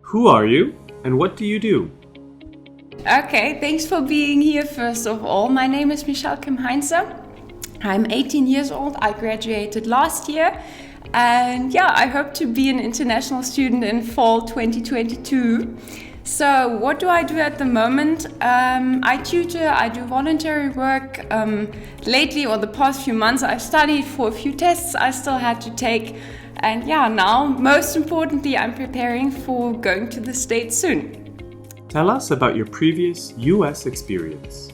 Who are you and what do you do? Okay, thanks for being here first of all. My name is Michelle Kim Heinze. I'm 18 years old. I graduated last year. And yeah, I hope to be an international student in fall 2022. So what do I do at the moment? I tutor, I do voluntary work. Lately, or the past few months, I've studied for a few tests I still had to take. And yeah, now, most importantly, I'm preparing for going to the States soon. Tell us about your previous US experience.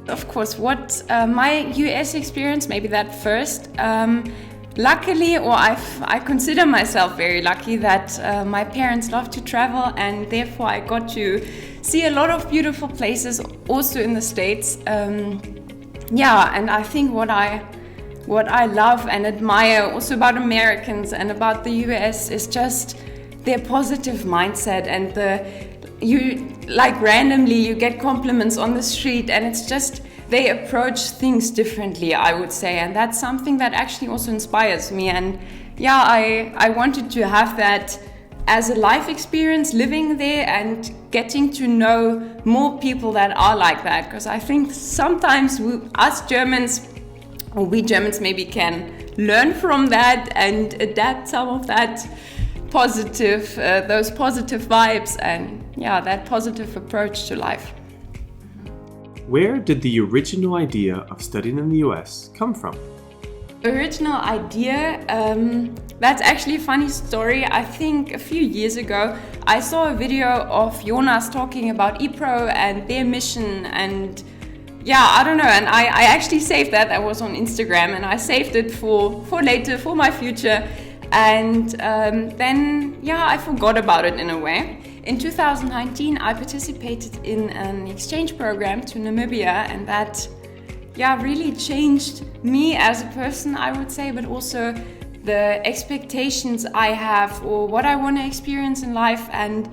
Of course, what my US experience, maybe that first. Luckily, or I consider myself very lucky that my parents love to travel, and therefore I got to see a lot of beautiful places also in the States. And I think what I love and admire also about Americans and about the US is just their positive mindset, and randomly you get compliments on the street, and it's just they approach things differently, I would say, and that's something that actually also inspires me. And yeah, I wanted to have that as a life experience, living there and getting to know more people that are like that, because I think sometimes we Germans maybe can learn from that and adapt some of that those positive vibes and that positive approach to life. Where did the original idea of studying in the US come from? The original idea, that's actually a funny story. I think a few years ago, I saw a video of Jonas talking about Epro and their mission, and I don't know, and I actually saved that. I was on Instagram and I saved it for later, for my future. And then I forgot about it in a way. In 2019, I participated in an exchange program to Namibia, and that really changed me as a person, I would say, but also the expectations I have or what I want to experience in life. And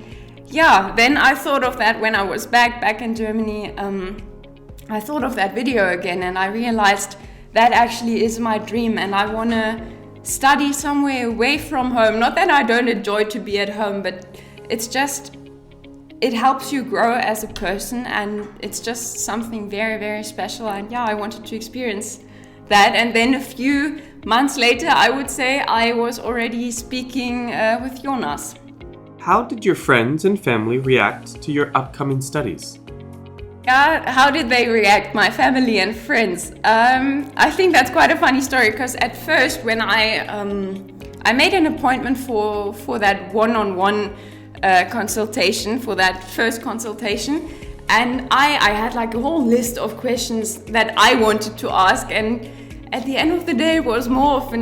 then I thought of that when I was back in Germany. I thought of that video again, and I realized that actually is my dream, and I want to study somewhere away from home. Not that I don't enjoy to be at home, but it's just, it helps you grow as a person, and it's just something very, very special. And I wanted to experience that. And then a few months later, I would say, I was already speaking with Jonas. How did your friends and family react to your upcoming studies? How did they react, my family and friends? I think that's quite a funny story, because at first when I made an appointment for that one-on-one consultation, for that first consultation, and I had like a whole list of questions that I wanted to ask, and at the end of the day it was more of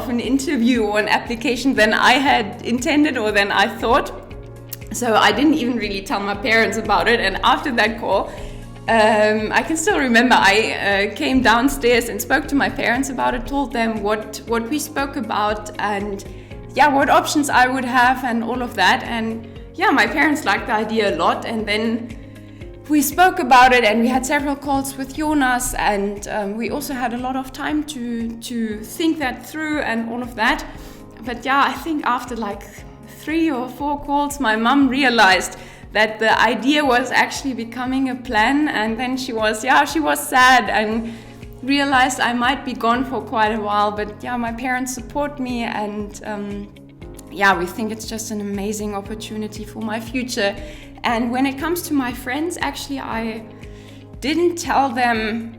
an interview or an application than I had intended or than I thought. So I didn't even really tell my parents about it, and after that call, I can still remember I came downstairs and spoke to my parents about it, told them what we spoke about and what options I would have and all of that. And my parents liked the idea a lot, and then we spoke about it and we had several calls with Jonas, and we also had a lot of time to think that through and all of that. But I think after like 3 or 4 calls, my mum realized that the idea was actually becoming a plan, and then she was sad and realized I might be gone for quite a while. But my parents support me, and we think it's just an amazing opportunity for my future. And when it comes to my friends, actually I didn't tell them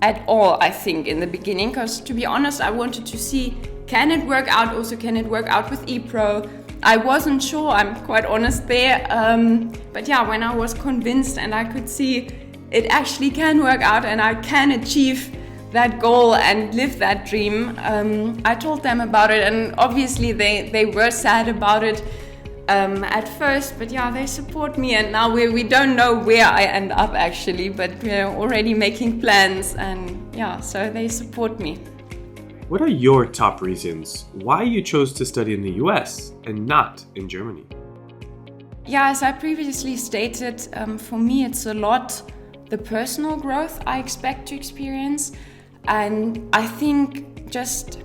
at all, I think, in the beginning, because to be honest, I wanted to see, can it work out? Also, can it work out with Epro? I wasn't sure, I'm quite honest there, but when I was convinced and I could see it actually can work out and I can achieve that goal and live that dream, I told them about it, and obviously they were sad about it at first, but they support me, and now we don't know where I end up actually, but we're already making plans, and so they support me. What are your top reasons why you chose to study in the US and not in Germany? As I previously stated, for me it's a lot the personal growth I expect to experience, and I think just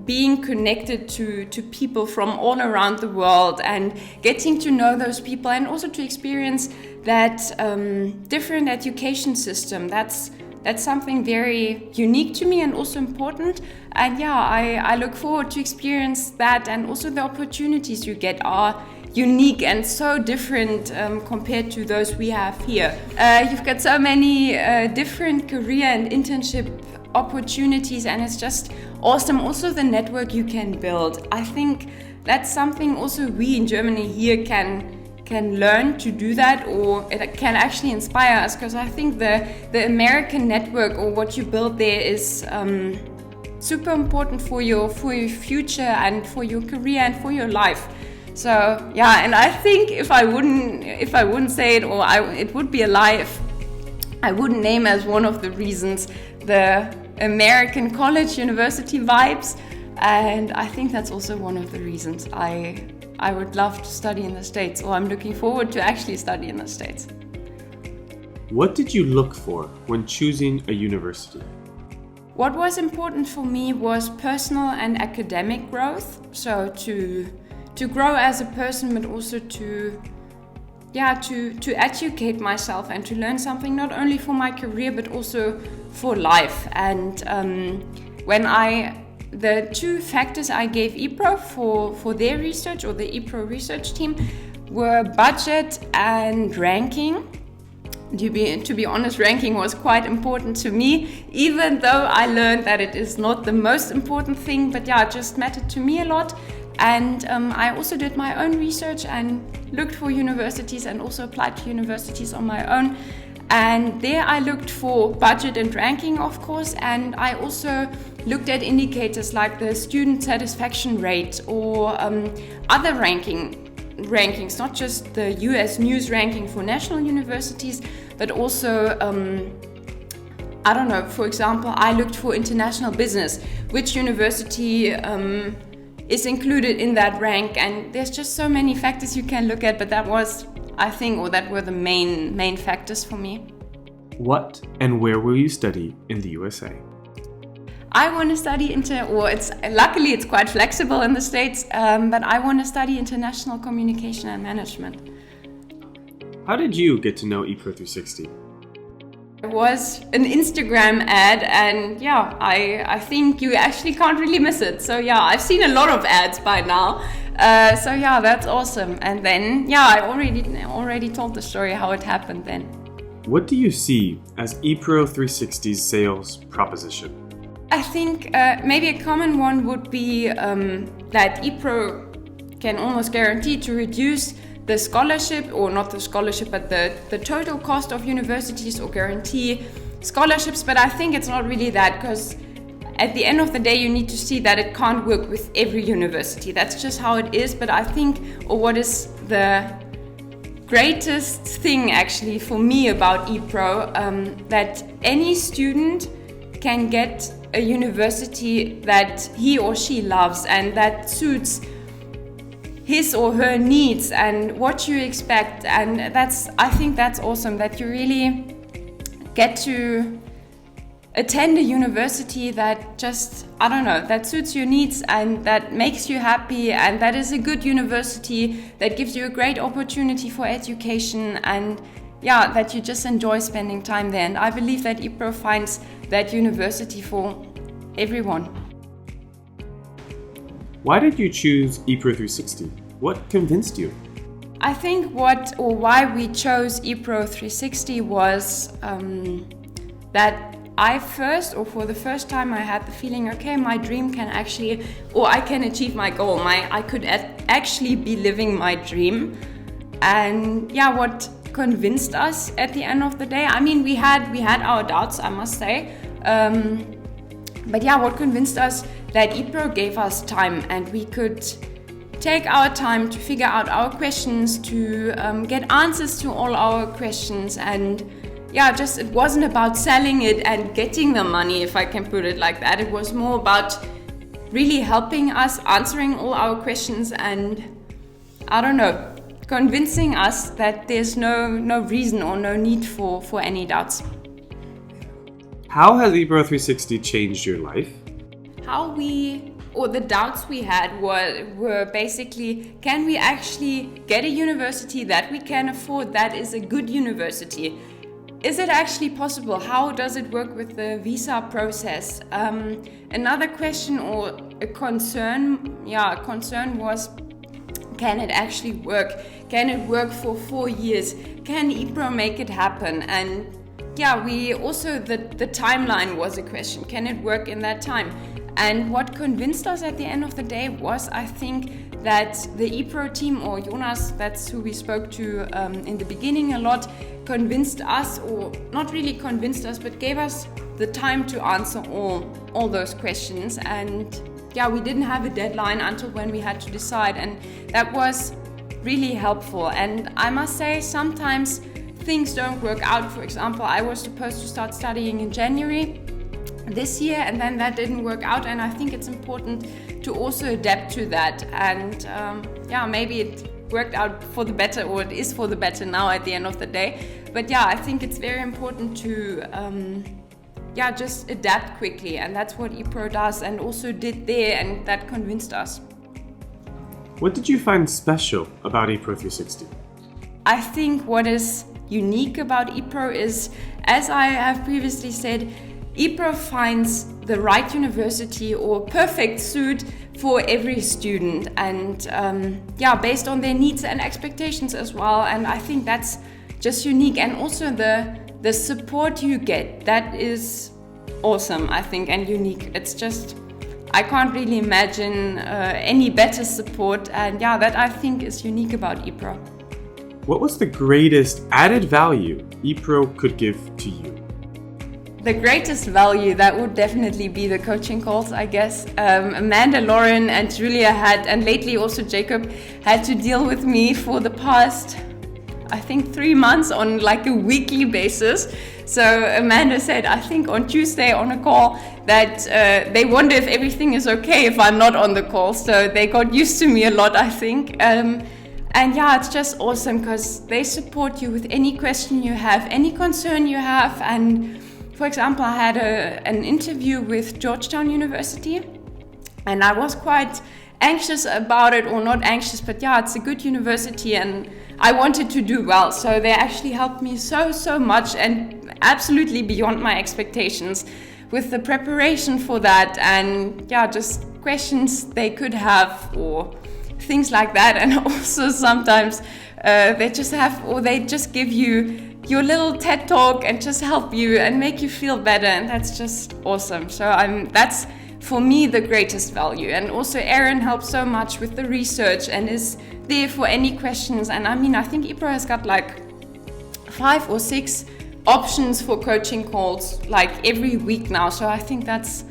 being connected to people from all around the world and getting to know those people, and also to experience that different education system. That's something very unique to me and also important. And yeah, I look forward to experience that, and also the opportunities you get are unique and so different compared to those we have here. You've got so many different career and internship opportunities, and it's just awesome. Also the network you can build. I think that's something also we in Germany here can learn to do that, or it can actually inspire us, because I think the American network, or what you build there, is super important for your future and for your career and for your life. So yeah, and I think if I wouldn't say it, or it would be a lie if I wouldn't name as one of the reasons the American college university vibes, and I think that's also one of the reasons I would love to study in the States, or I'm looking forward to actually study in the States. What did you look for when choosing a university? What was important for me was personal and academic growth. So to grow as a person, but also to educate myself and to learn something, not only for my career but also for life. And the two factors I gave Epro for their research, or the Epro research team, were budget and ranking. To be honest, ranking was quite important to me, even though I learned that it is not the most important thing, but yeah, it just mattered to me a lot. And I also did my own research and looked for universities, and also applied to universities on my own. And there I looked for budget and ranking, of course, and I also looked at indicators like the student satisfaction rate, or other rankings, not just the US News ranking for national universities, but also for example, I looked for international business, which university is included in that rank, and there's just so many factors you can look at, but that were the main factors for me. What and where will you study in the USA? I want to study luckily it's quite flexible in the States, but I want to study international communication and management. How did you get to know Epro 360? It was an Instagram ad, and yeah, I think you actually can't really miss it. So yeah, I've seen a lot of ads by now. So yeah, that's awesome. And then yeah, I already told the story how it happened then. What do you see as Epro 360's sales proposition? I think maybe a common one would be that Epro can almost guarantee to reduce the scholarship, or not the scholarship, but the total cost of universities, or guarantee scholarships. But I think it's not really that, because at the end of the day you need to see that it can't work with every university. That's just how it is. But I think, or what is the greatest thing actually for me about Epro, that any student can get a university that he or she loves and that suits his or her needs and what you expect. And I think that's awesome, that you really get to attend a university that just, that suits your needs and that makes you happy, and that is a good university that gives you a great opportunity for education, and yeah, that you just enjoy spending time there. And I believe that Epro finds that university for everyone. Why did you choose Epro 360? What convinced you? I think why we chose Epro 360 was that for the first time I had the feeling, okay, my dream can actually, or I can achieve my goal. I could actually be living my dream. And yeah, what convinced us at the end of the day, we had our doubts, I must say. But yeah, what convinced us, that Epro gave us time, and we could take our time to figure out our questions, to get answers to all our questions. And yeah, just it wasn't about selling it and getting the money, if I can put it like that. It was more about really helping us, answering all our questions, and convincing us that there's no reason or no need for any doubts. How has Epro 360 changed your life? How we or the doubts we had were basically, can we actually get a university that we can afford that is a good university? Is it actually possible? How does it work with the visa process? Another question or a concern was, can it actually work? Can it work for 4 years? Can Epro make it happen? And we also, the timeline was a question. Can it work in that time? And what convinced us at the end of the day was, I think, that the Epro team, or Jonas, that's who we spoke to in the beginning a lot, convinced us, or not really convinced us, but gave us the time to answer all those questions. And we didn't have a deadline until when we had to decide, and that was really helpful. And I must say, sometimes things don't work out. For example, I was supposed to start studying in January this year, and then that didn't work out, and I think it's important to also adapt to that. And maybe it worked out for the better, or it is for the better now at the end of the day. But I think it's very important to just adapt quickly, and that's what Epro does and also did there, and that convinced us. What did you find special about Epro 360? I think what is unique about Epro is, as I have previously said, Epro finds the right university or perfect suit for every student, and based on their needs and expectations as well. And I think that's just unique, and also the support you get, that is awesome, I think, and unique. It's just, I can't really imagine any better support, and that I think is unique about Epro. What was the greatest added value Epro could give to you? The greatest value, that would definitely be the coaching calls, I guess. Amanda, Lauren, and Julia and lately also Jacob, had to deal with me for the past, I think, 3 months on like a weekly basis. So Amanda said, I think on Tuesday on a call, that they wonder if everything is okay if I'm not on the call. So they got used to me a lot, I think. And it's just awesome because they support you with any question you have, any concern you have. And for example, I had an interview with Georgetown University, and I was quite anxious about it, or not anxious, but it's a good university and I wanted to do well. So they actually helped me so much, and absolutely beyond my expectations with the preparation for that, and just questions they could have or things like that. And also sometimes they just give you your little TED talk and just help you and make you feel better, and that's just awesome. So that's for me the greatest value. And also Aaron helps so much with the research and is there for any questions. And I think Epro has got like 5 or 6 options for coaching calls like every week now. So I think that's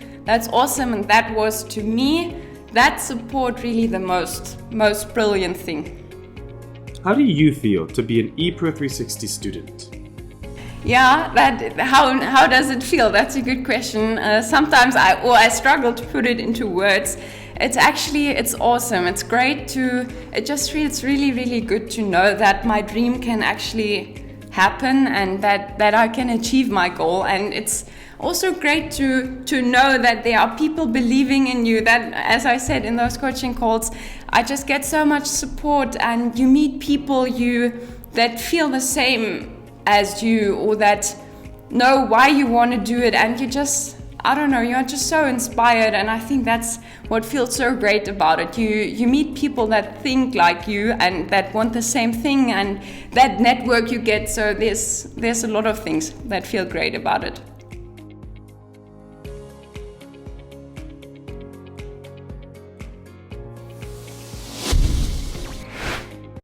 awesome, and that was, to me, that support really the most brilliant thing. How do you feel to be an Epro 360 student? How does it feel? That's a good question. Sometimes I struggle to put it into words. It's awesome. It's great it just feels really, really good to know that my dream can actually happen, and that I can achieve my goal. And it's also great to know that there are people believing in you, that, as I said in those coaching calls, I just get so much support, and you meet people that feel the same as you, or that know why you want to do it, and you're just so inspired. And I think that's what feels so great about it. You meet people that think like you and that want the same thing, and that network you get. So there's a lot of things that feel great about it.